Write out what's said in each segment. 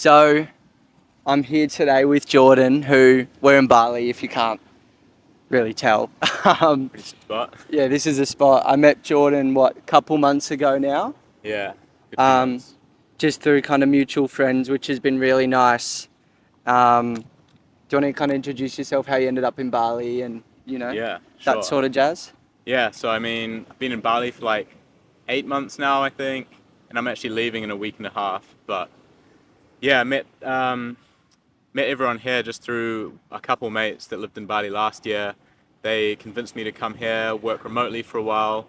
So I'm here today with Jordan, who we're in Bali, if you can't really tell. Pretty spot. Yeah, this is a spot. I met Jordan, a couple months ago now, Yeah, good few um, months. just through kind of mutual friends, which has been really nice. Do you want to kind of introduce yourself, how you ended up in Bali and, Yeah, that sure. sort of jazz? Yeah, so I've been in Bali for like 8 months now, I think, and I'm actually leaving in a week and a half. But yeah, met everyone here just through a couple mates that lived in Bali last year. They convinced me to come here, work remotely for a while,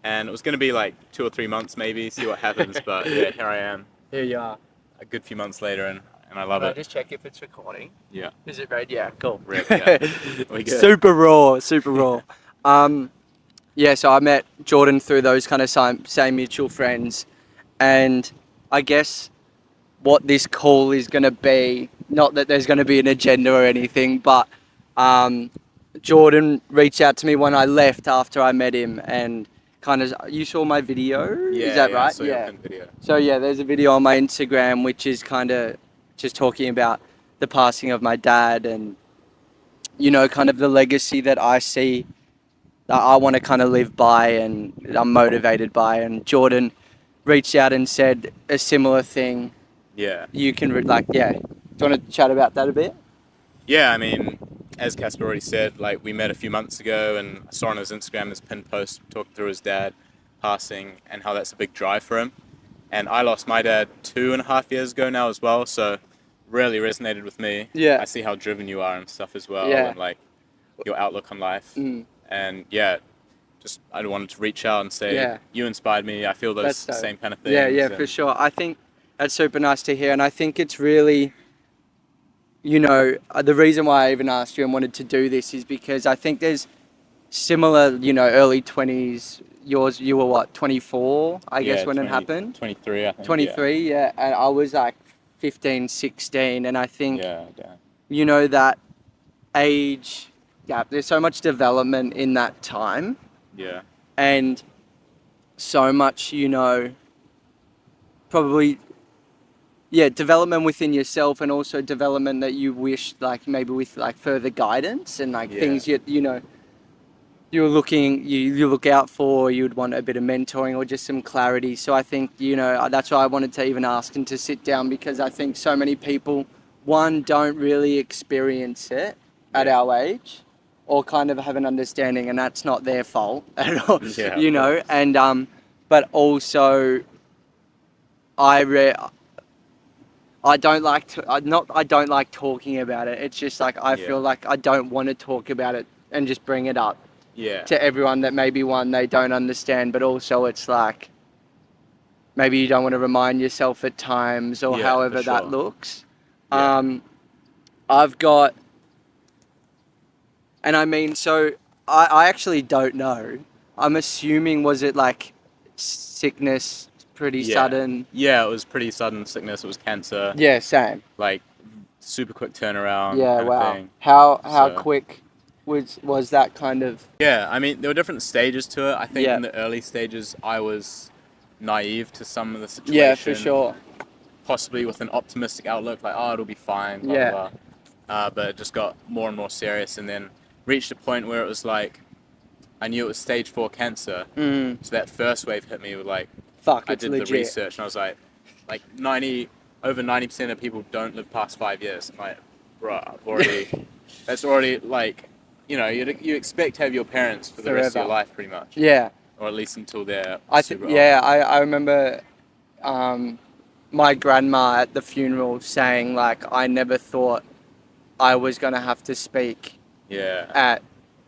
and it was going to be like 2 or 3 months maybe, see what happens. But yeah, here I am, Here you are. a good few months later, and I love Can I it. just check if it's recording? Yeah, Is it red? Yeah, cool. red. Yeah, we good. Super raw, super raw. Yeah, so I met Jordan through those kind of same mutual friends, and I guess what this call is going to be, not that there's going to be an agenda or anything, but um, Jordan reached out to me when I left after I met him, and kind of, you saw my video, is Yeah, that yeah, I right? saw your Yeah. pin video. So yeah, there's a video on my Instagram which is kind of just talking about the passing of my dad and, kind of the legacy that I see that I want to kind of live by and I'm motivated by. And Jordan reached out and said a similar thing. Yeah. You can, yeah. Do you want to chat about that a bit? Yeah, as Casper already said, like we met a few months ago, and I saw on his Instagram his pinned post talking through his dad passing and how that's a big drive for him. And I lost my dad 2.5 years ago now as well, so really resonated with me. Yeah. I see how driven you are and stuff as well, Yeah. and like your outlook on life. Mm. And yeah, just I wanted to reach out and say Yeah. you inspired me. I feel those That's so. same kind of things. Yeah, for sure. I think that's super nice to hear, and I think it's really, the reason why I even asked you and wanted to do this is because I think there's similar, early 20s. You were what, 24, I guess, Yeah, when it happened? 23, I think. 23, yeah. And I was like 15, 16, and I think, Yeah, yeah. That age gap, there's so much development in that time, Yeah. and so much, probably, yeah, development within yourself, and also development that you wish, like maybe with like further guidance and like Yeah. things you look out for, you'd want a bit of mentoring or just some clarity. So I think, that's why I wanted to even ask and to sit down, because I think so many people, one, don't really experience it at Yeah. our age, or kind of have an understanding, and that's not their fault at all, Yeah, and but also I I don't like to, I don't like talking about it. It's just like I feel Yeah. like I don't want to talk about it and just bring it up Yeah. to everyone that maybe, one, they don't understand, but also it's like maybe you don't want to remind yourself at times, or Yeah, for however that sure. looks. Yeah. I've got, and so I actually don't know. I'm assuming, was it like sickness, pretty Yeah. sudden? Yeah, it was pretty sudden sickness. It was cancer, Yeah, same. like super quick turnaround Yeah, kind of wow. thing. How So, quick was that kind of? yeah, there were different stages to it. I think Yeah. in the early stages, I was naive to some of the situation. Yeah, for sure. Possibly with an optimistic outlook, like, oh, it'll be fine, blah, Yeah. blah, blah. But it just got more and more serious, and then reached a point where it was like, I knew it was stage 4 cancer. Mm. So that first wave hit me with like, Fuck, I it's did legit. the research and I was like over 90% of people don't live past 5 years. I'm like, bruh, that's already like, you expect to have your parents for the rest of your Forever. life pretty much. Yeah. Or at least until they're I super think, old. yeah, I remember my grandma at the funeral saying, like, I never thought I was going to have to speak Yeah. at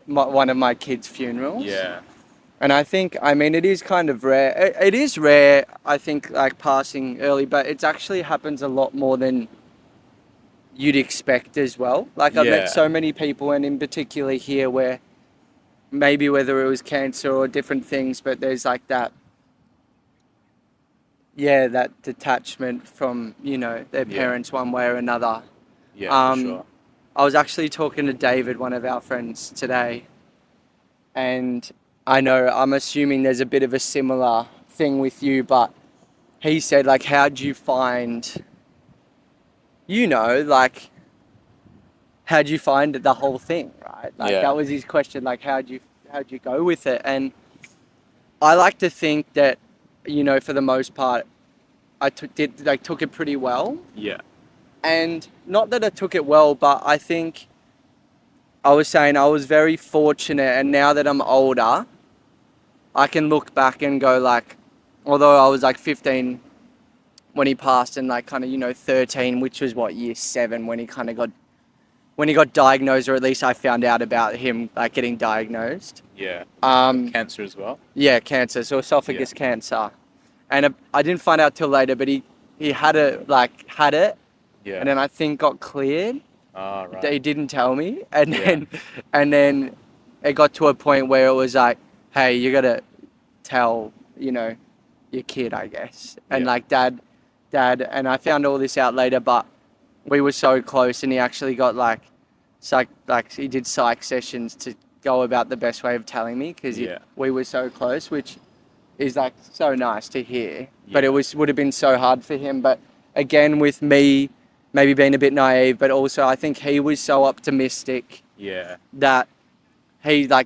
one of my kids' funerals. Yeah. And I think, it is kind of rare. It is rare, I think, like passing early, but it actually happens a lot more than you'd expect as well. Like, I've met Yeah. so many people, and in particular here, where maybe whether it was cancer or different things, but there's like that, yeah, that detachment from, their Yeah. parents one way or another. Yeah, for sure. I was actually talking to David, one of our friends, today, and I'm assuming there's a bit of a similar thing with you, but he said, like, how do you find like, how'd you find the whole thing, right? Like, Yeah. that was his question, like, how'd you go with it? And I like to think that, for the most part, took it pretty well. Yeah. And not that I took it well, but I think I was saying I was very fortunate, and now that I'm older, I can look back and go like, although I was like 15 when he passed, and like kind of 13, which was what, year 7, when he got diagnosed, or at least I found out about him like getting diagnosed. Yeah. Um, Cancer as well. yeah, cancer, so esophagus cancer, and I didn't find out till later, but he had it, Yeah. and then I think got cleared. Ah, He right. didn't tell me, and Yeah. then it got to a point where it was like, hey, you gotta tell your kid, I guess. And Yeah. like dad, and I found all this out later, but we were so close, and he actually got he did psych sessions to go about the best way of telling me, because Yeah. we were so close, which is like so nice to hear. But Yeah. it would have been so hard for him. But again, with me maybe being a bit naive, but also I think he was so optimistic Yeah. that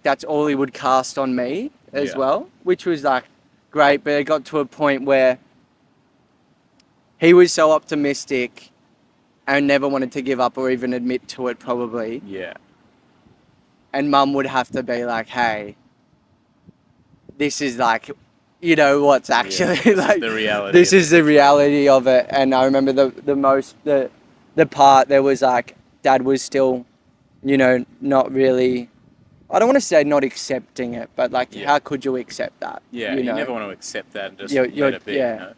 that's all he would cast on me as Yeah. well, which was like great. But it got to a point where he was so optimistic and never wanted to give up or even admit to it, probably. Yeah. And mum would have to be like, hey, this is like, what's actually This like, is the reality. this of is the reality of it. And I remember the part there was like, dad was still, not really, I don't want to say not accepting it, but like, Yeah. how could you accept that? Yeah. You never want to accept that and just You're- let it be. yeah.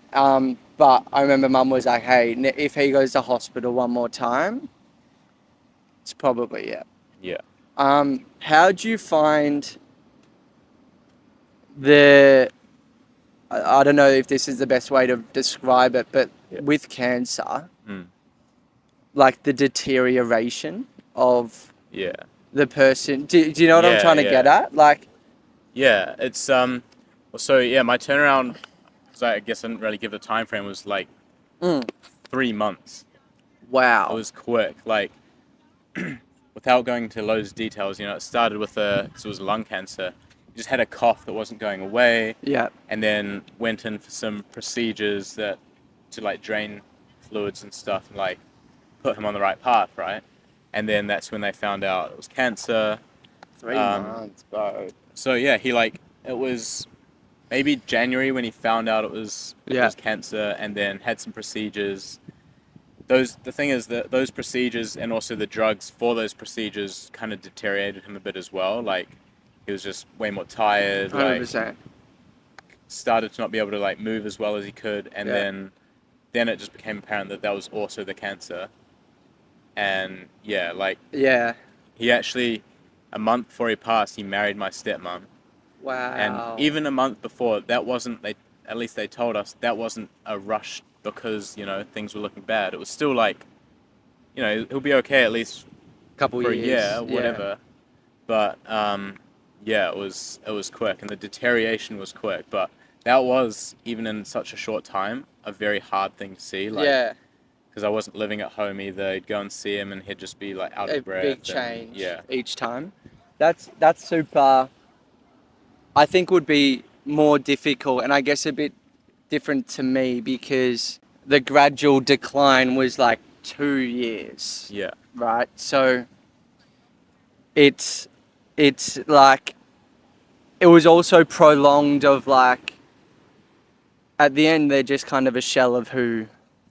But I remember mum was like, hey, if he goes to hospital one more time, it's probably, yeah. Yeah. How do you find the, I don't know if this is the best way to describe it, but Yeah. with cancer, Mm. like the deterioration of Yeah. the person, do you know what I'm Yeah, trying to yeah. get at? Like, Yeah. It's well, so yeah, my turnaround, because I guess I didn't really give the time frame, was like mm, 3 months. It wow. was quick. Like, without going into loads of details, it started with because it was lung cancer. He just had a cough that wasn't going away, Yeah. and then went in for some procedures to like drain fluids and stuff, and like put him on the right path, right? And then that's when they found out it was cancer. 3 Um, months, bro. So yeah, it was maybe January when he found out it was cancer, and then had some procedures. The thing is that those procedures and also the drugs for those procedures kind of deteriorated him a bit as well. Like, he was just way more tired. Like, 100%. started to not be able to like move as well as he could, and Yeah. then it just became apparent that was also the cancer. And yeah, like, Yeah. he actually, a month before he passed, he married my stepmom. Wow. And even a month before, that wasn't, at least they told us, that wasn't a rush because, things were looking bad. It was still like, he'll be okay at least Couple for years. a year, whatever. But, yeah, it was quick, and the deterioration was quick. But that was, even in such a short time, a very hard thing to see. Like, Yeah. because I wasn't living at home either. I'd go and see him, and he'd just be like out A of breath. big change. Yeah. Each time. That's super. I think would be more difficult, and I guess a bit different to me, because the gradual decline was like 2 years. Yeah. Right. So it's like, it was also prolonged of like, at the end they're just kind of a shell of who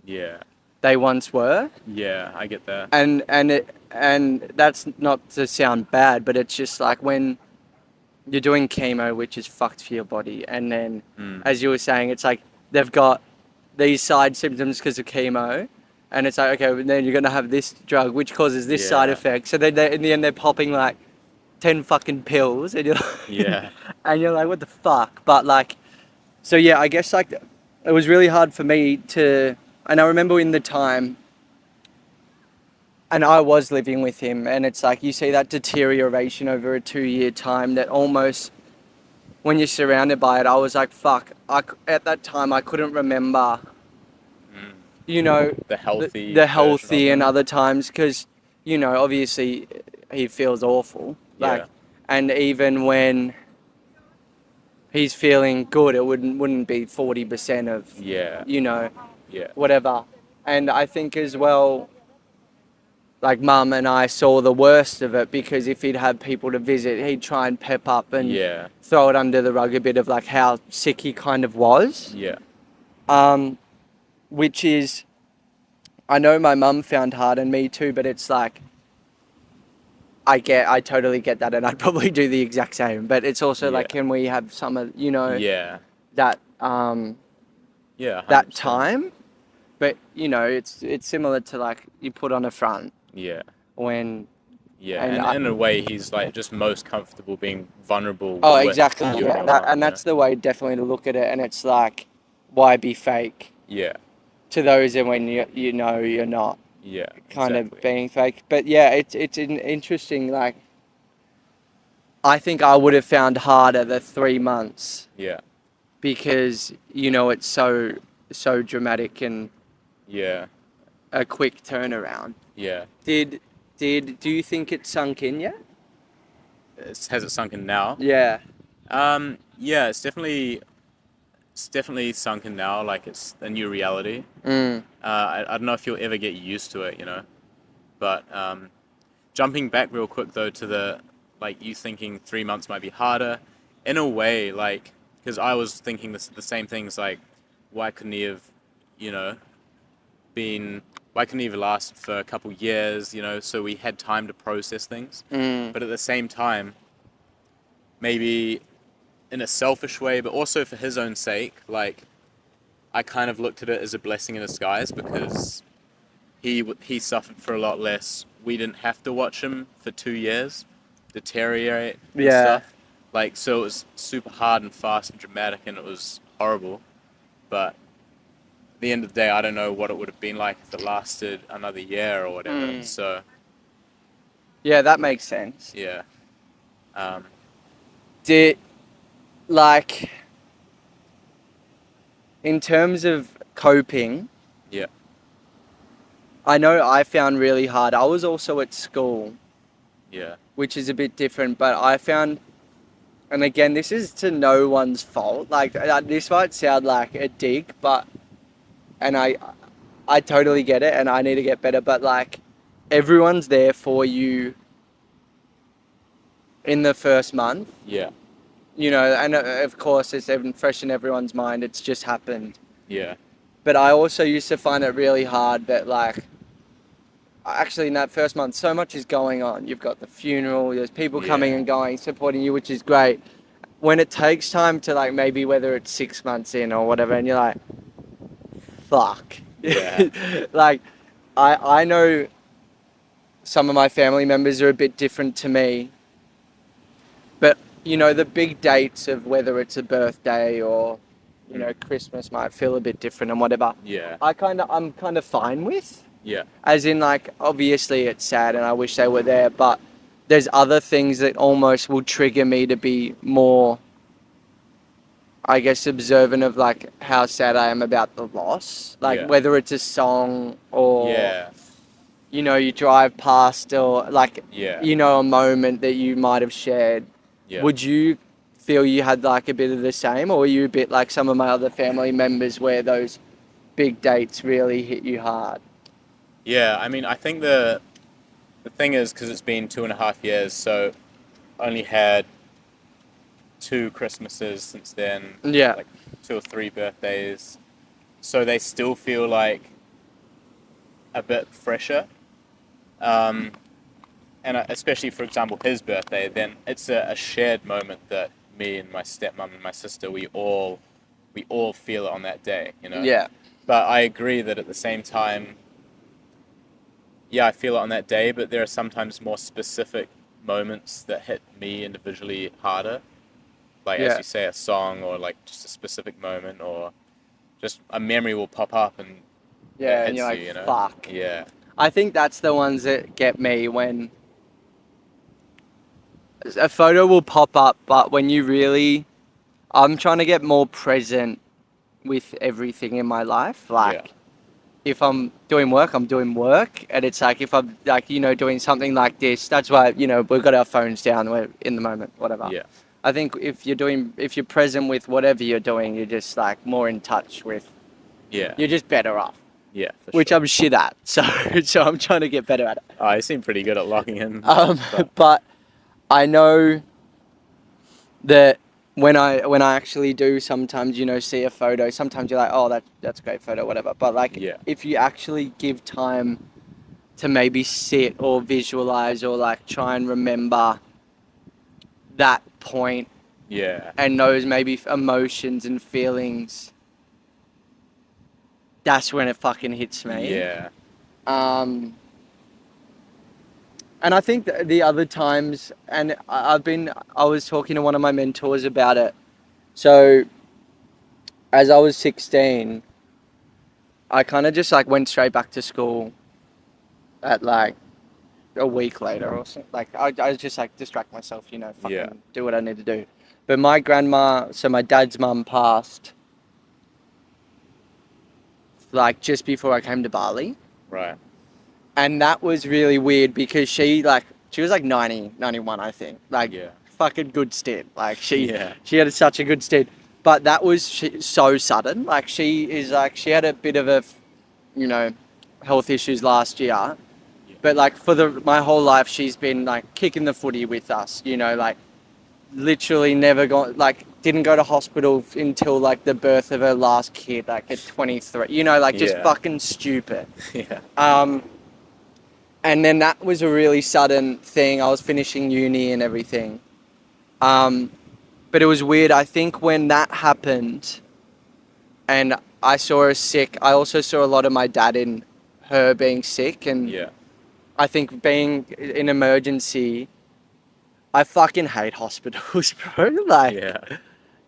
Yeah. they once were. Yeah, I get that. And that's not to sound bad, but it's just like when you're doing chemo, which is fucked for your body, and then as you were saying, it's like they've got these side symptoms because of chemo, and it's like, okay, then you're gonna have this drug which causes this side Yeah. effect, so then in the end they're popping like 10 fucking pills, and you're like, Yeah. and you're like, what the fuck? But like, so yeah, I guess like it was really hard for me to, and I remember in the time, and I was living with him, and it's like you see that deterioration over a 2 year time that almost, when you're surrounded by it, I was like, fuck. At that time, I couldn't remember you know, the healthy the version of healthy and him. other times, because, you know, obviously he feels awful. Like, Yeah. and even when he's feeling good, it wouldn't be 40% of, Yeah. you know, Yeah. whatever. And I think as well, like Mum and I saw the worst of it, because if he'd have people to visit, he'd try and pep up and Yeah. throw it under the rug a bit of like how sick he kind of was. Yeah. Um, which is, I know my mum found hard, and me too, but it's like, I totally get that, and I'd probably do the exact same. But it's also Yeah. like, can we have some of, Yeah. that Yeah. that 100%. time? But it's similar to like you put on a front Yeah. when, Yeah. and And in a way, he's like just most comfortable being vulnerable oh, with exactly, you and yeah, your mum. and that's the way definitely to look at it. And it's like, why be fake Yeah. to those, and when you know you're not Yeah. kind of Exactly. being fake. But yeah, it's an interesting, like, I think I would have found harder the 3 months, Yeah. because it's so dramatic and Yeah. a quick turnaround. Yeah. Did do you think it sunk in yet? Has it sunk in now? Yeah. Yeah. It's definitely sunken now. Like it's a new reality. Mm. I don't know if you'll ever get used to it, But jumping back real quick though to the like you thinking 3 months might be harder, in a way, like because I was thinking the same things like why couldn't he have, you know, been why couldn't he have lasted for a couple years, so we had time to process things. Mm. But at the same time, maybe in a selfish way, but also for his own sake, like I kind of looked at it as a blessing in disguise because he suffered for a lot less. We didn't have to watch him for 2 years deteriorate and Yeah. stuff. Like so, it was super hard and fast and dramatic, and it was horrible. But at the end of the day, I don't know what it would have been like if it lasted another year or whatever. Mm. So Yeah, that makes sense. yeah, um, Did, like, in terms of coping, yeah, I know I found really hard. I was also at school, yeah, which is a bit different, but I found, and again, this is to no one's fault. Like, this might sound like a dig, but, and I totally get it, and I need to get better, but like, everyone's there for you in the first month, yeah, and of course, it's even fresh in everyone's mind. It's just happened. yeah, But I also used to find it really hard that, like, actually in that first month, so much is going on. You've got the funeral, there's people coming yeah, and going, supporting you, which is great. When it takes time to, like, maybe whether it's 6 months in or whatever, and you're like, fuck. yeah, Like, I know some of my family members are a bit different to me, but, the big dates of whether it's a birthday or, Christmas might feel a bit different and whatever. yeah, I'm kind of fine with. yeah, As in, like, obviously it's sad and I wish they were there, but there's other things that almost will trigger me to be more, I guess, observant of, like, how sad I am about the loss. Like, yeah, whether it's a song or, yeah, you drive past, or, like, yeah, a moment that you might have shared. yeah. Would you feel you had, like, a bit of the same, or were you a bit like some of my other family members where those big dates really hit you hard? Yeah, I mean, I think the thing is because it's been 2.5 years, so only had 2 Christmases since then, Yeah. like 2 or 3 birthdays, so they still feel like a bit fresher. Um, and especially, for example, his birthday, then it's a shared moment that me and my stepmom and my sister we all feel it on that day. Yeah. But I agree that at the same time, yeah, I feel it on that day, but there are sometimes more specific moments that hit me individually harder. Like, as Yeah. you say, a song or like just a specific moment or just a memory will pop up and Yeah, it and you're hits like, you, fuck. Yeah, I think that's the ones that get me, when a photo will pop up, but when you really, I'm trying to get more present with everything in my life. yeah, Like, if I'm doing work, I'm doing work, and it's like if I'm like doing something like this, that's why we've got our phones down. We're in the moment, whatever. Yeah. I think if you're present with whatever you're doing, you're just like more in touch with. Yeah. You're just better off, Yeah, for which sure. I'm shit at. So I'm trying to get better at it. Oh, you seem pretty good at locking in. But I know that when I actually do sometimes see a photo, sometimes you're like, oh, that's a great photo, whatever. But like Yeah. if you actually give time to maybe sit or visualize or like try and remember that point Yeah. and those maybe emotions and feelings, that's when it fucking hits me. Yeah. And I think the other times, and I was talking to one of my mentors about it. So as I was 16, I kind of just like went straight back to school at like a week later or something. Like I was just like distract myself, fucking Yeah. do what I need to do. But my grandma, so my dad's mum passed like just before I came to Bali. Right. And that was really weird because she was like 90, 91, I think. Like Yeah. fucking good stint. Like she Yeah. had such a good stint. But that was so sudden. Like she had a bit of a, health issues last year. Yeah. But like for my whole life, she's been like kicking the footy with us, like literally never didn't go to hospital until like the birth of her last kid, like at 23, just Yeah. fucking stupid. Yeah. And then that was a really sudden thing. I was finishing uni and everything. But it was weird. I think when that happened and I saw her sick, I also saw a lot of my dad in her being sick. And Yeah. I think being in emergency, I fucking hate hospitals, bro. Like, Yeah.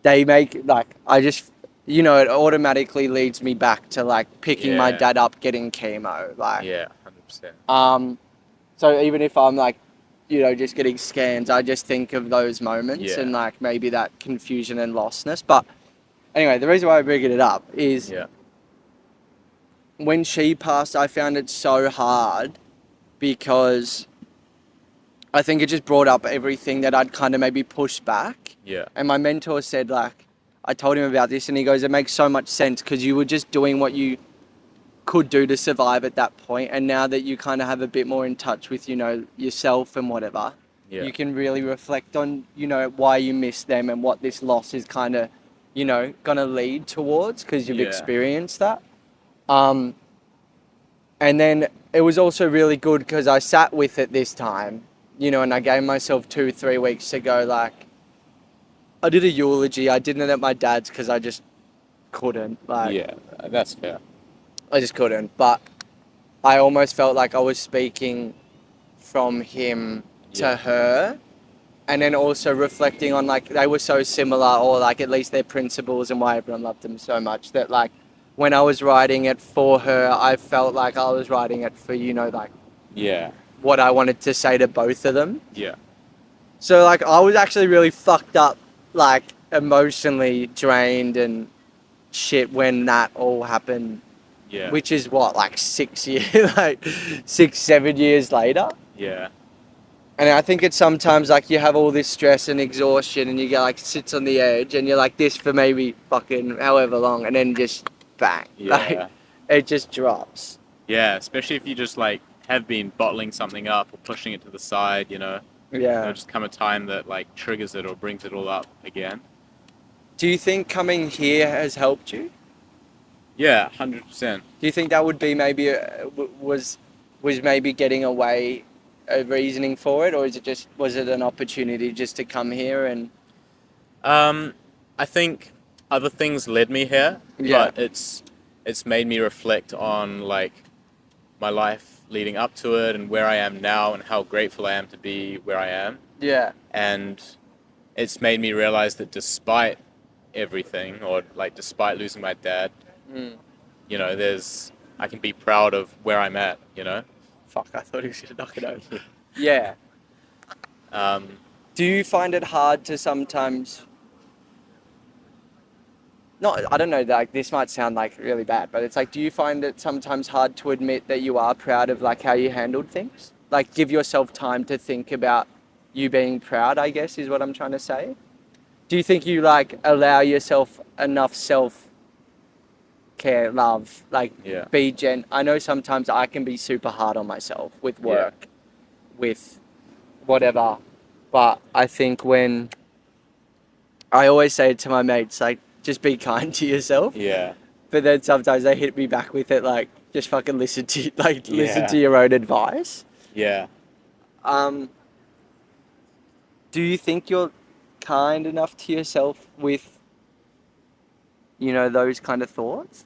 they make, like, I just, it automatically leads me back to, like, picking my Yeah. dad up, getting chemo. Like, Yeah. 100%. So even if I'm like, just getting scans, I just think of those moments Yeah. and like maybe that confusion and lostness. But anyway, the reason why I'm bringing it up is Yeah. when she passed, I found it so hard because I think it just brought up everything that I'd kind of maybe pushed back. Yeah. And my mentor said, like, I told him about this and he goes, it makes so much sense because you were just doing what you could do to survive at that point, and now that you kind of have a bit more in touch with yourself and whatever, Yeah. you can really reflect on why you miss them and what this loss is kind of gonna lead towards because you've Yeah. experienced that. And then it was also really good because I sat with it this time, and I gave myself 2-3 weeks to go. Like, I did a eulogy. I didn't at my dad's because I just couldn't. Like, Yeah. That's fair. I just couldn't. But I almost felt like I was speaking from him to Yeah. her, and then also reflecting on like they were so similar, or like at least their principles and why everyone loved them so much that like when I was writing it for her, I felt like I was writing it for like Yeah. what I wanted to say to both of them. Yeah. So like I was actually really fucked up, like emotionally drained and shit when that all happened. Yeah. Which is what, like 6-7 years later. Yeah. And I think it's sometimes like you have all this stress and exhaustion and you get like sits on the edge and you're like this for maybe fucking however long and then just bang. Yeah. Like it just drops. Yeah. Especially if you just like have been bottling something up or pushing it to the side, Yeah. There'll just come a time that like triggers it or brings it all up again. Do you think coming here has helped you? Yeah, 100%. Do you think that would be maybe was maybe getting away a reasoning for it, or was it an opportunity just to come here and? I think other things led me here, Yeah. but it's made me reflect on like my life leading up to it and where I am now and how grateful I am to be where I am. Yeah. And it's made me realize that despite everything, or like despite losing my dad, I can be proud of where I'm at, Fuck, I thought he was gonna knock it over. Yeah. Do you find it hard to sometimes not, I don't know, like this might sound like really bad, but it's like, do you find it sometimes hard to admit that you are proud of like how you handled things? Like give yourself time to think about you being proud, I guess is what I'm trying to say. Do you think you like allow yourself enough self care, love, like Yeah. I know sometimes I can be super hard on myself with Yeah. work, with whatever, but I think when I always say it to my mates, like, just be kind to yourself. Yeah. But then sometimes they hit me back with it, like, just fucking listen to Yeah. your own advice. Yeah. Um, do you think you're kind enough to yourself with, those kind of thoughts?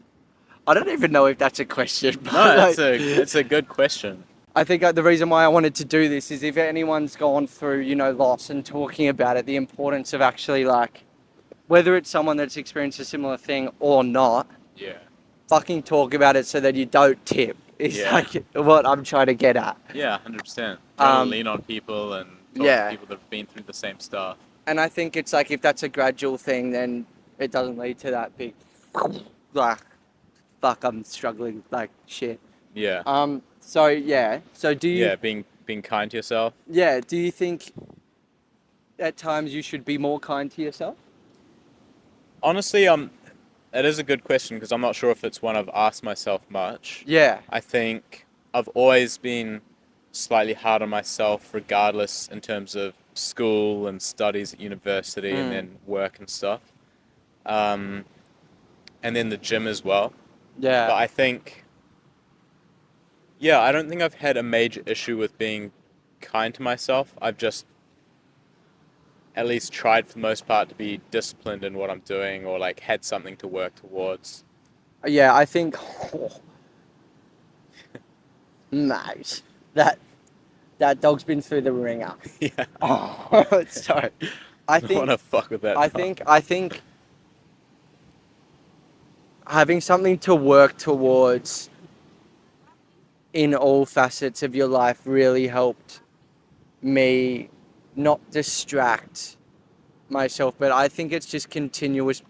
I don't even know if that's a question, but No, like, it's a good question. I think the reason why I wanted to do this is if anyone's gone through, loss and talking about it, the importance of actually like, whether it's someone that's experienced a similar thing or not, Yeah. fucking talk about it so that you don't tip. It's Yeah. like what I'm trying to get at. Yeah, 100%. You gotta Um, lean on people and talk to yeah. people that have been through the same stuff. And I think it's like if that's a gradual thing, then it doesn't lead to that big, like, fuck, I'm struggling, like, shit. Yeah. So yeah. So Yeah, being kind to yourself. do you think at times you should be more kind to yourself? Honestly, it is a good question because I'm not sure if it's one I've asked myself much. Yeah. I think I've always been slightly hard on myself, regardless in terms of school and studies at university and Mm. then work and stuff. Um, and then the gym as well. But Yeah. I think, yeah, I don't think I've had a major issue with being kind to myself. I've just at least tried for the most part to be disciplined in what I'm doing or like had something to work towards. Yeah, I think. Nice. That that dog's been through the ringer. Yeah. Oh, sorry. I I don't want think to fuck with that I dog. think I think having something to work towards in all facets of your life really helped me not distract myself, but I think it's just continuous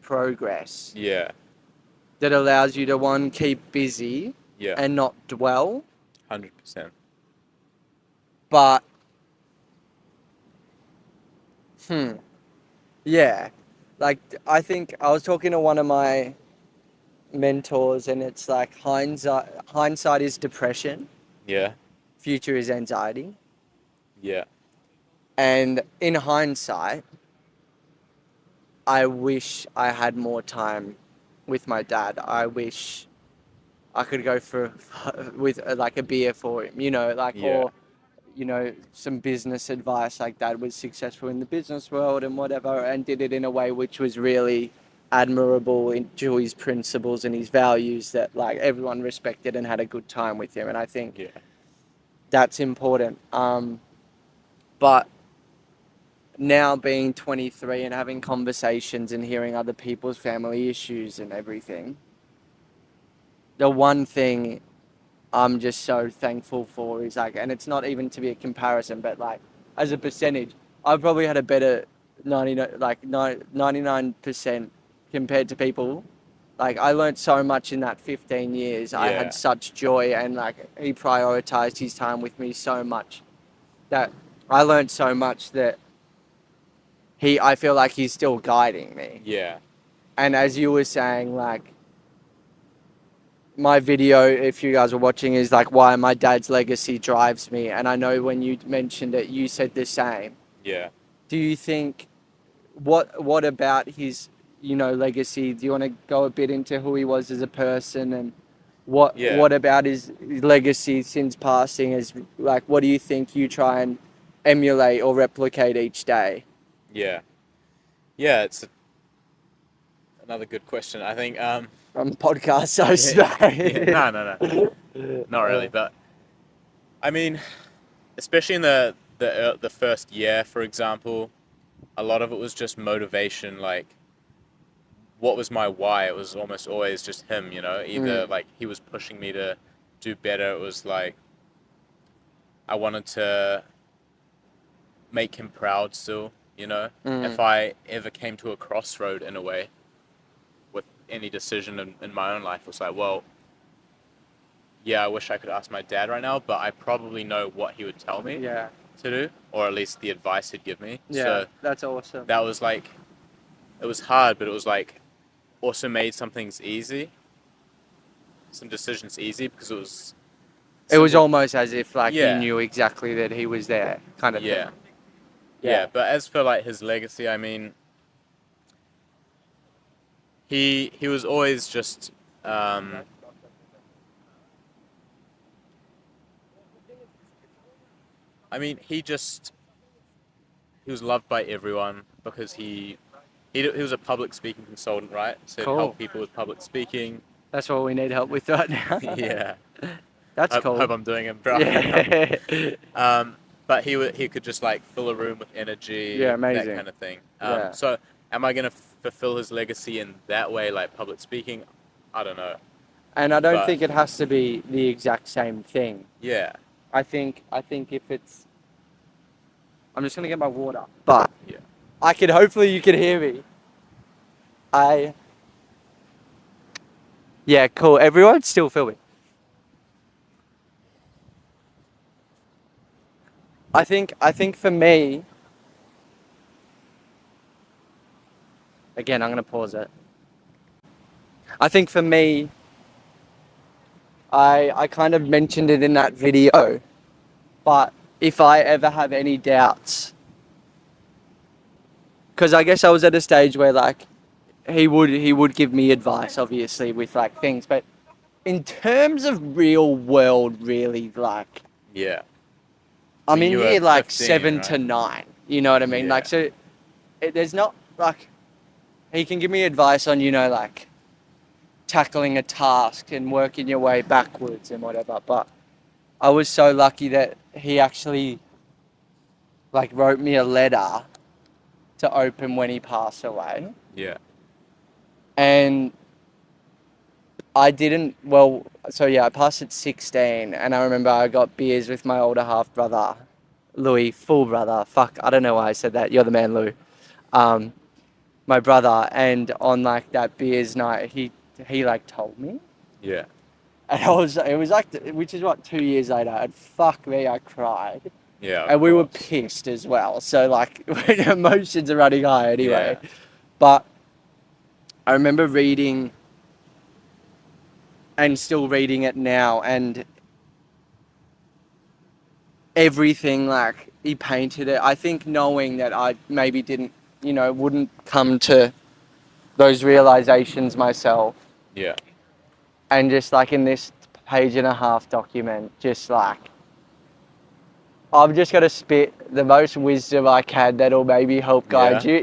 progress Yeah. that allows you to one keep busy Yeah. and not dwell, 100%. but yeah. Like I think I was talking to one of my mentors and it's like hindsight is depression, Yeah. future is anxiety. Yeah. And in hindsight, I wish I had more time with my dad. I wish I could go for with like a beer for him, Yeah. or some business advice like that was successful in the business world and whatever, and did it in a way which was really admirable into his principles and his values that like everyone respected and had a good time with him. And I think Yeah. that's important. But now being 23 and having conversations and hearing other people's family issues and everything, the one thing I'm just so thankful for is like, and it's not even to be a comparison, but like as a percentage, I've probably had a better 99% compared to people. Like I learned so much in that 15 years. I had Yeah. such joy and like he prioritized his time with me so much that I learned so much that I feel like he's still guiding me. Yeah. And as you were saying, like my video, if you guys are watching, is like why my dad's legacy drives me. And I know when you mentioned it, you said the same. Yeah. Do you think what about his, legacy? Do you want to go a bit into who he was as a person and Yeah. what about his legacy since passing is like what do you think you try and emulate or replicate each day? Yeah. Yeah. It's another good question. I think. I'm podcast host, Yeah. Yeah. mate. No. No. No. Not really. But I mean, especially in the first year, for example, a lot of it was just motivation. Like, what was my why? It was almost always just him. Either Mm, like he was pushing me to do better. It was like I wanted to make him proud still. If mm, I ever came to a crossroad in a way, any decision in my own life, it's like, well, yeah, I wish I could ask my dad right now, but I probably know what he would tell me Yeah. to do, or at least the advice he'd give me. Yeah. So That's awesome. that was like, it was hard, but it was like also made some things easy, some decisions easy, because it was It was simple. almost as if like you Yeah. knew exactly that he was there, kind of Yeah. thing. Yeah, but as for like his legacy, I mean, he was always just I mean, he was loved by everyone because he was a public speaking consultant, right? So he'd Cool. help people with public speaking. That's what we need help with right now. Yeah. That's cool. Hope I'm doing it, bro. Yeah. But he could just like fill a room with energy, Yeah, that amazing. kind of thing. Yeah. So am I gonna fulfill his legacy in that way, like public speaking? I don't know. And I don't But- think it has to be the exact same thing. Yeah. I think if it's, I'm just gonna get my water. But Yeah. I could, hopefully you can hear me. Yeah, cool. Everyone's still filming. I think for me, again, I'm gonna pause it. I think for me, I kind of mentioned it in that video, but if I ever have any doubts, because I guess I was at a stage where like he would give me advice, obviously, with like things, but in terms of real world, really, like Yeah. I'm So in you were year like 15, 7 right? to 9. You know what I mean? Yeah. Like, so there's not like he can give me advice on, you know, like tackling a task and working your way backwards and whatever. But I was so lucky that he actually like wrote me a letter to open when he passed away. Yeah. And I didn't, well, so yeah, I passed at 16, and I remember I got beers with my older half brother, Louis, full brother. Fuck, I don't know why I said that. You're the man, Lou. My brother, and on like that beers night, he like told me, Yeah. and it was like, which is what, 2 years later, and fuck me, I cried, Yeah. and of we were course. pissed as well. So like, emotions are running high anyway. Yeah. But I remember reading, and still reading it now, and everything like he painted it. I think knowing that I maybe didn't, you know, wouldn't come to those realizations myself, Yeah. and just like in this page and a half document, just like I've just got to spit the most wisdom I can that'll maybe help guide Yeah. you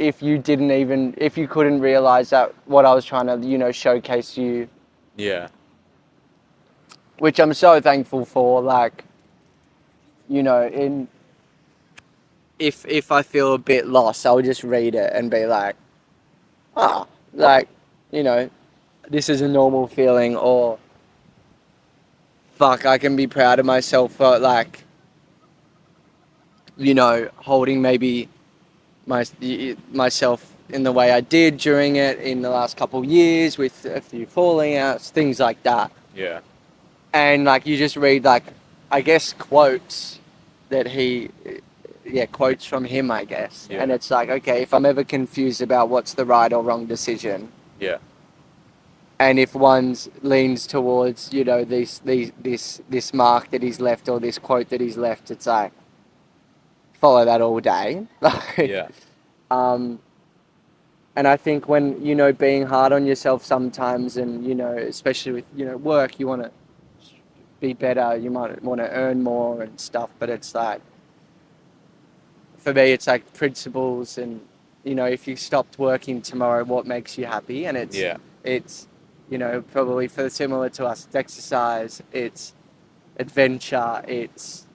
if you couldn't realize that what I was trying to, you know, showcase to you, Yeah. which I'm so thankful for. Like, you know, if I feel a bit lost, I'll just read it and be like, like, you know, this is a normal feeling, or fuck, I can be proud of myself for like, you know, holding maybe myself in the way I did during it in the last couple of years with a few falling outs, things like that. Yeah. And like you just read like, I guess quotes that quotes from him, I guess. Yeah. And it's like, okay, if I'm ever confused about what's the right or wrong decision, Yeah. and if one leans towards, you know, this mark that he's left or this quote that he's left, it's like, follow that all day. Yeah. And I think when, you know, being hard on yourself sometimes, and, you know, especially with, you know, work, you want to be better, you might want to earn more and stuff, but it's like, for me, it's like principles, and, you know, if you stopped working tomorrow, what makes you happy? And it's, you know, probably similar to us, it's exercise, it's adventure, it's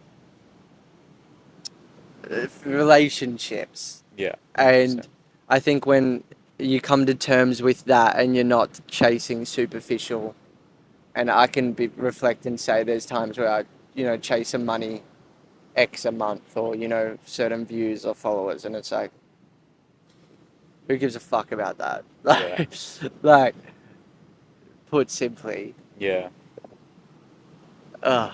relationships. Yeah. And I think when you come to terms with that and you're not chasing superficial, and I can reflect and say there's times where I, you know, chase some money X a month, or, you know, certain views or followers, and it's like, who gives a fuck about that? Like, Yeah. like, put simply. Yeah. Ugh.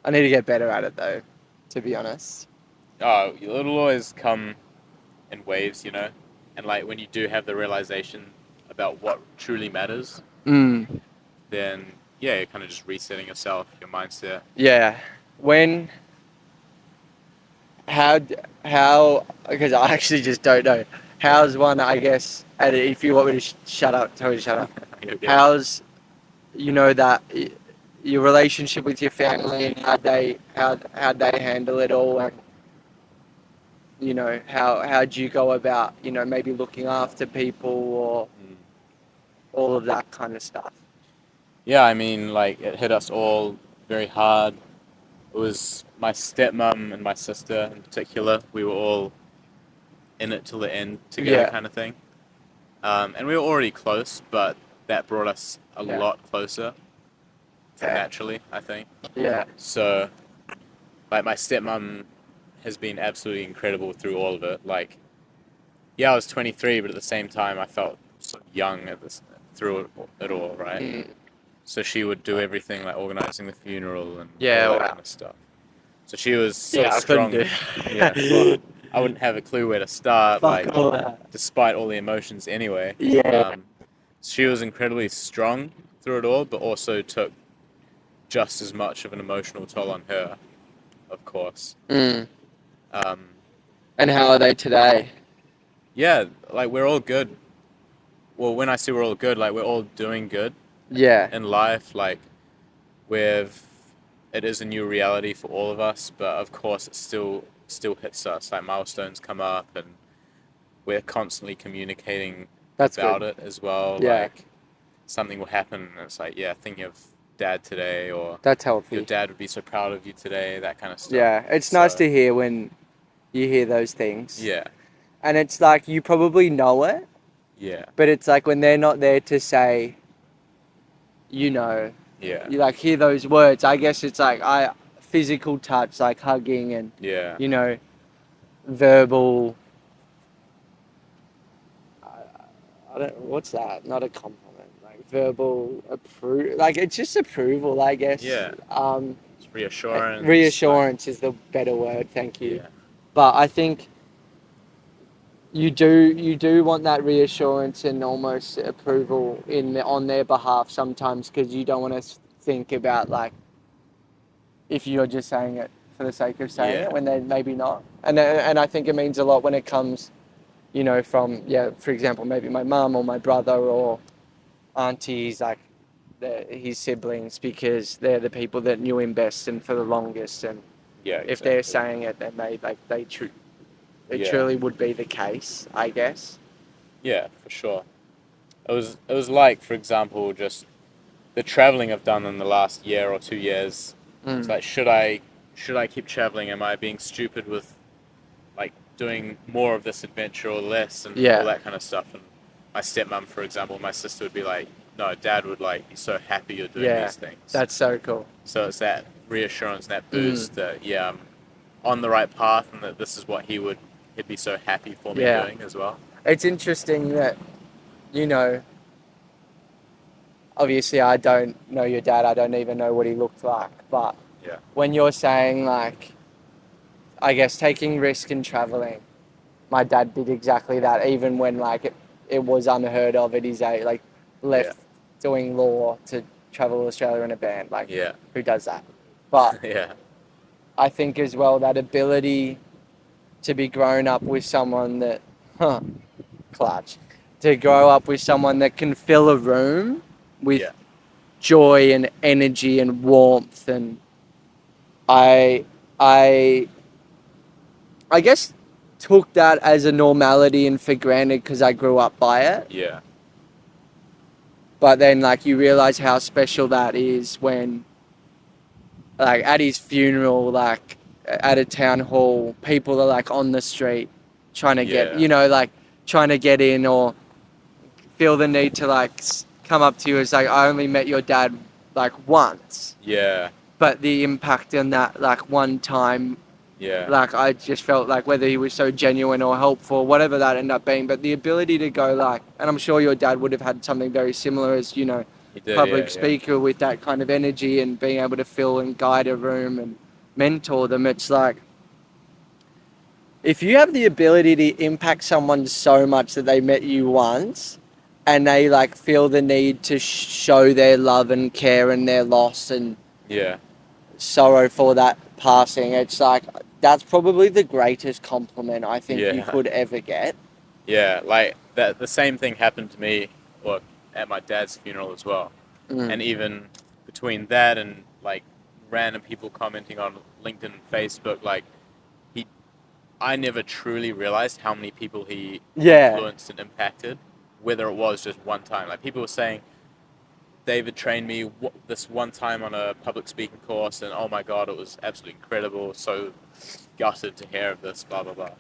I need to get better at it though, to be honest. Oh, it'll always come in waves, you know? And like when you do have the realization about what truly matters, Mm. then yeah, you're kind of just resetting yourself, your mindset. Yeah. When how how because I actually just don't know. How's one, I guess, and if you want me to shut up, tell me to shut up. You're good. How's that your relationship with your family and how they handle it all, and how do you go about maybe looking after people or Mm. all of that kind of stuff. Yeah, I mean, like it hit us all very hard. It was my stepmom and my sister in particular. We were all in it till the end together, Yeah. kind of thing. And we were already close, but that brought us a Yeah. lot closer Yeah. naturally, I think. Yeah. So, like, my stepmom has been absolutely incredible through all of it. Like, yeah, I was 23, but at the same time, I felt so young through it all, right? Mm. So she would do everything, like organizing the funeral and Yeah, all that wow. kind of stuff. So she was so Yeah, I couldn't strong. do. Yeah, well, I wouldn't have a clue where to start. Fuck Like, all that. despite all the emotions, anyway. Yeah. She was incredibly strong through it all, but also took just as much of an emotional toll on her, of course. Mm. Um, And how are they today? yeah, like we're all good. Well, when I say we're all good, like we're all doing good Yeah. in life. Like we've, it is a new reality for all of us, but of course it still hits us. Like milestones come up, and we're constantly communicating That's about good. it as well. Yeah. Like something will happen, and it's like, yeah, thinking of dad today, or That's your healthy. dad would be so proud of you today. That kind of stuff. Yeah. It's nice to hear when you hear those things. Yeah, And it's like you probably know it, yeah, but it's like when they're not there to say, you know, yeah, you like hear those words. I guess it's like physical touch, like hugging and yeah, verbal. I don't. What's that? Not a compliment. Like verbal approval. Like it's just approval, I guess. yeah. It's reassurance. Reassurance is the better word. Thank you. Yeah, But I think you do want that reassurance and almost approval on their behalf sometimes, because you don't want to think about like if you're just saying it for the sake of saying yeah, it when they're maybe not. And I think it means a lot when it comes, from, for example, maybe my mum or my brother or aunties, like his siblings, because they're the people that knew him best and for the longest. And yeah. if they're Exactly. saying it, then it Yeah. truly would be the case, I guess. Yeah, for sure. It was like, for example, just the traveling I've done in the last year or 2 years. It's Mm. like, should I keep traveling? Am I being stupid with like doing more of this adventure or less and Yeah. all that kind of stuff? And my stepmom, for example, my sister would be like, no, dad would like be so happy you're doing Yeah, these things. that's so cool. So it's that reassurance, that boost that yeah, I'm on the right path, and that this is what he'd be so happy for me Yeah. doing as well. It's interesting that, you know, obviously I don't know your dad, I don't even know what he looked like, but Yeah. when you're saying like, I guess taking risk and traveling, my dad did exactly that, even when like it was unheard of at his age, like left doing law to travel Australia in a band, like Yeah. who does that? But Yeah. I think as well that ability to be grown up with someone that, clutch, to grow up with someone that can fill a room with Yeah. joy and energy and warmth, and I I I guess took that as a normality and for granted because I grew up by it. Yeah. But then like you realize how special that is when like at his funeral, like at a town hall, people are like on the street trying to get, Yeah. like trying to get in or feel the need to like come up to you as like, I only met your dad like once, Yeah. but the impact in that like one time Yeah. Like, I just felt like whether he was so genuine or helpful, whatever that ended up being, but the ability to go like, and I'm sure your dad would have had something very similar as, you know, He did. public Yeah. Yeah. speaker with that kind of energy and being able to fill and guide a room and mentor them. It's like, if you have the ability to impact someone so much that they met you once and they like feel the need to show their love and care and their loss and Yeah. sorrow for that passing, it's like that's probably the greatest compliment I think you Yeah. could ever get. Yeah. Like that. The same thing happened to me, or at my dad's funeral as well. And even between that and like random people commenting on LinkedIn and Facebook, like he, I never truly realized how many people he Yeah. influenced and impacted, whether it was just one time. Like people were saying, David trained me this one time on a public speaking course, and oh my god, it was absolutely incredible. So gutted to hear of this, blah blah blah.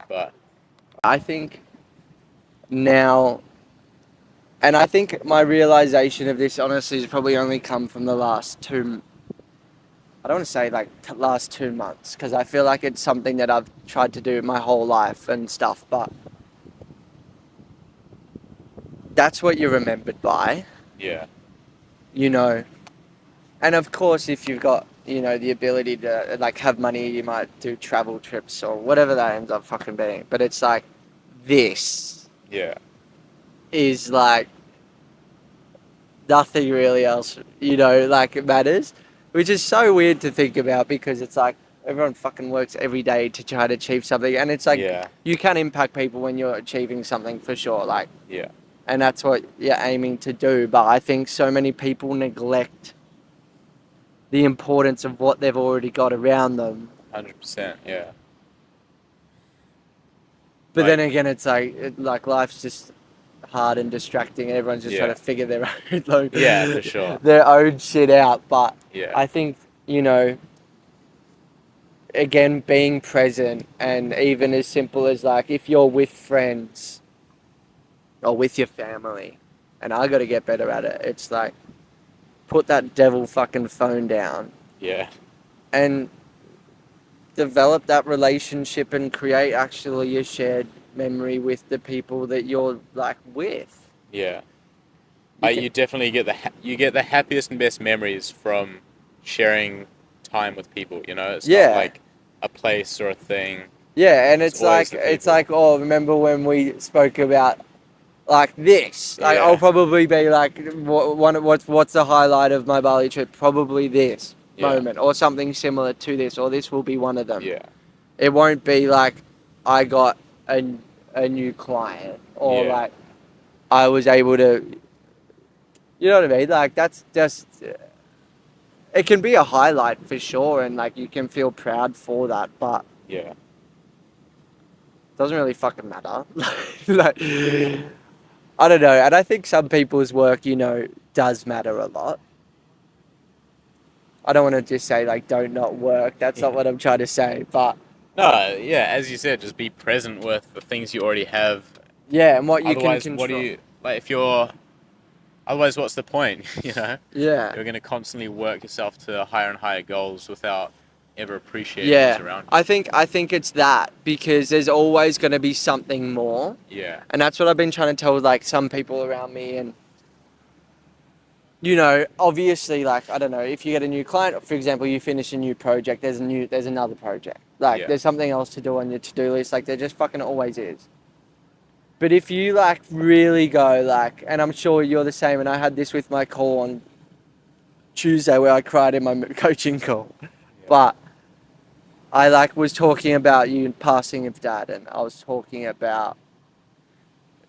But I think now, and I think my realization of this honestly has probably only come from the last I don't want to say like last 2 months, because I feel like it's something that I've tried to do my whole life and stuff, but that's what you're remembered by, yeah, you know. And of course, if you've got, you know, the ability to like have money, you might do travel trips or whatever that ends up fucking being. But it's like, this yeah, is like nothing really else, you know, like it matters, which is so weird to think about because it's like everyone fucking works every day to try to achieve something. And it's like, yeah, you can impact people when you're achieving something for sure. Like, yeah, and that's what you're aiming to do. But I think so many people neglect the importance of what they've already got around them. 100%, yeah. But then Like, again, it's like life's just hard and distracting, and everyone's just trying yeah, to figure their own like, yeah, for sure, their own shit out. But yeah, I think, you know, again, being present, and even as simple as like if you're with friends or with your family, and I got to get better at it. It's like put that devil fucking phone down yeah, and develop that relationship and create actually a shared memory with the people that you're like with. yeah. You can, You definitely get you get the happiest and best memories from sharing time with people. You know, it's not yeah, like a place or a thing. yeah, and It's always the it's people. like, oh, remember when we spoke about like this? Like I'll Yeah, probably be like, what's the highlight of my Bali trip? Probably this yeah, moment or something similar to this, or this will be one of them. yeah, It won't be like I got a, a new client or yeah, like I was able to, you know what I mean? Like that's just, it can be a highlight for sure, and like you can feel proud for that, but it yeah, doesn't really fucking matter. Like, I don't know, and I think some people's work, you know, does matter a lot. I don't want to just say like don't not work. That's not yeah. what I'm trying to say, but No, yeah, as you said, just be present with the things you already have. yeah, and what you can Otherwise, what do control. you like if you're otherwise what's the point, you know? Yeah. You're going to constantly work yourself to higher and higher goals without ever appreciating what's Yeah, around I think it's that because there's always going to be something more, you. Yeah. and that's what I've been trying to tell like some people around me. And you know, obviously, like I don't know, if you get a new client, for example, you finish a new project, there's another project. Like Yeah. there's something else to do on your to-do list. Like there just fucking always is. But if you like really go like, and I'm sure you're the same, and I had this with my call on Tuesday where I cried in my coaching call, Yeah. but I like was talking about you passing of dad, and I was talking about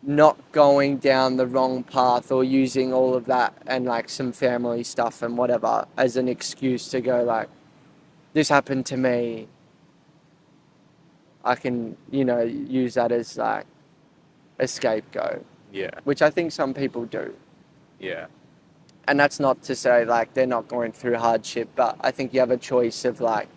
not going down the wrong path or using all of that and like some family stuff and whatever as an excuse to go like, this happened to me. I can, you know, use that as like a scapegoat, Yeah. which I think some people do. Yeah. And that's not to say like they're not going through hardship, but I think you have a choice of like,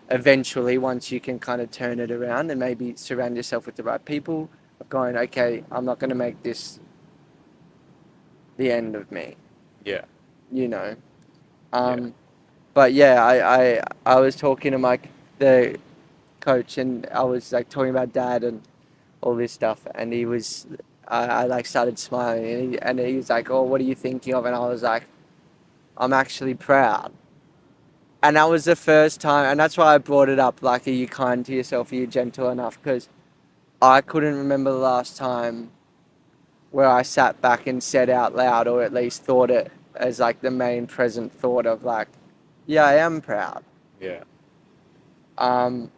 eventually once you can kind of turn it around and maybe surround yourself with the right people of going, okay, I'm not going to make this the end of me, Yeah. you know. Yeah. But yeah, I was talking to Mike the coach, and I was like talking about dad and all this stuff, and he was, I like started smiling, and he was like, "Oh, what are you thinking of?" And I was like, "I'm actually proud." And that was the first time, and that's why I brought it up. Like, are you kind to yourself? Are you gentle enough? Because I couldn't remember the last time where I sat back and said out loud, or at least thought it as like the main present thought of like, yeah, I am proud. Yeah. Um,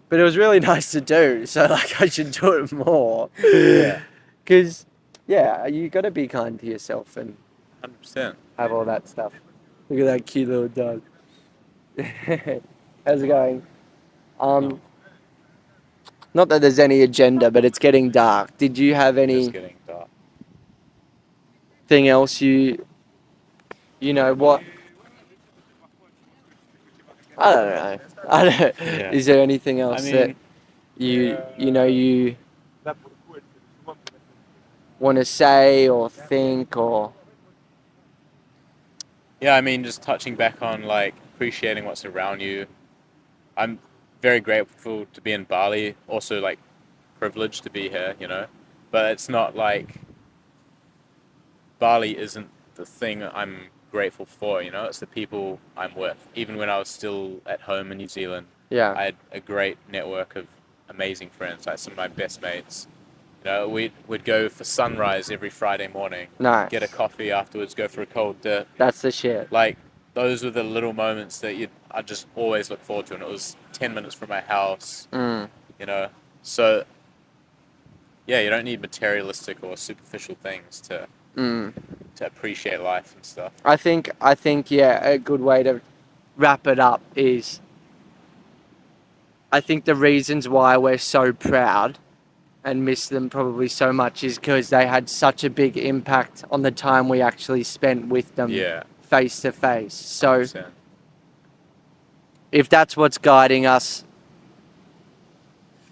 but it was really nice to do, so like I should do it more. Yeah. Because, yeah, you got to be kind to yourself and 100%. have all that stuff. Look at that cute little dog. How's it going? Not that there's any agenda, but it's getting dark. Did you have Just anything getting dark. else you know what? I don't know. I don't. Yeah. Is there anything else I that mean, you want to say or think or? yeah, I mean, just touching back on like appreciating what's around you. I'm very grateful to be in Bali. Also, like privileged to be here, you know. But it's not like Bali isn't the thing I'm grateful for, you know. It's the people I'm with. Even when I was still at home in New Zealand, Yeah. I had a great network of amazing friends, like some of my best mates. You know, we'd go for sunrise every Friday morning, Nice. get a coffee afterwards, go for a cold dip. That's the shit. Like those were the little moments that I just always look forward to, and it was 10 minutes from my house, you know. So yeah, you don't need materialistic or superficial things to appreciate life and stuff. I think yeah, a good way to wrap it up is I think the reasons why we're so proud and miss them probably so much is because they had such a big impact on the time we actually spent with them Yeah, face to face. So 100%. if that's what's guiding us,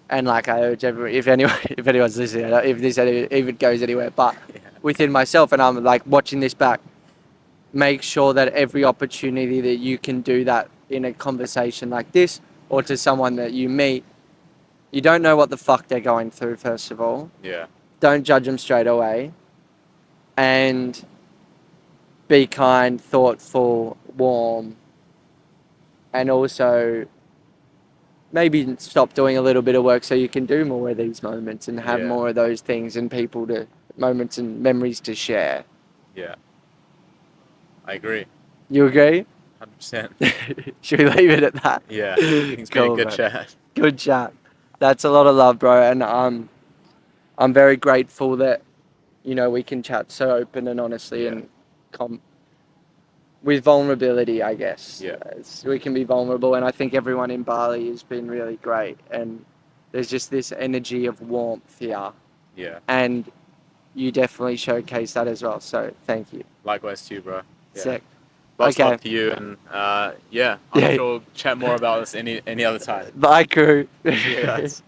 and like I urge everyone, if anyone, if anyone's listening, if this even goes anywhere, but Yeah. within myself, and I'm like watching this back, make sure that every opportunity that you can do that in a conversation like this, or to someone that you meet, you don't know what the fuck they're going through, first of all. Yeah. Don't judge them straight away. And be kind, thoughtful, warm, and also maybe stop doing a little bit of work so you can do more of these moments and have Yeah. more of those things and people to, moments and memories to share. Yeah. I agree. You agree? 100%. Should we leave it at that? Yeah. It's been a good chat. Good chat. That's a lot of love, bro. And I'm very grateful that, you know, we can chat so open and honestly Yeah. and with vulnerability, I guess. Yeah. We can be vulnerable, and I think everyone in Bali has been really great. And there's just this energy of warmth here. Yeah. And you definitely showcase that as well. So thank you. Likewise to you, bro. Yeah. Sick. Lots Okay. love to you, and yeah, I'm Yeah. sure we'll chat more about this any other time. Bye, crew. See you guys.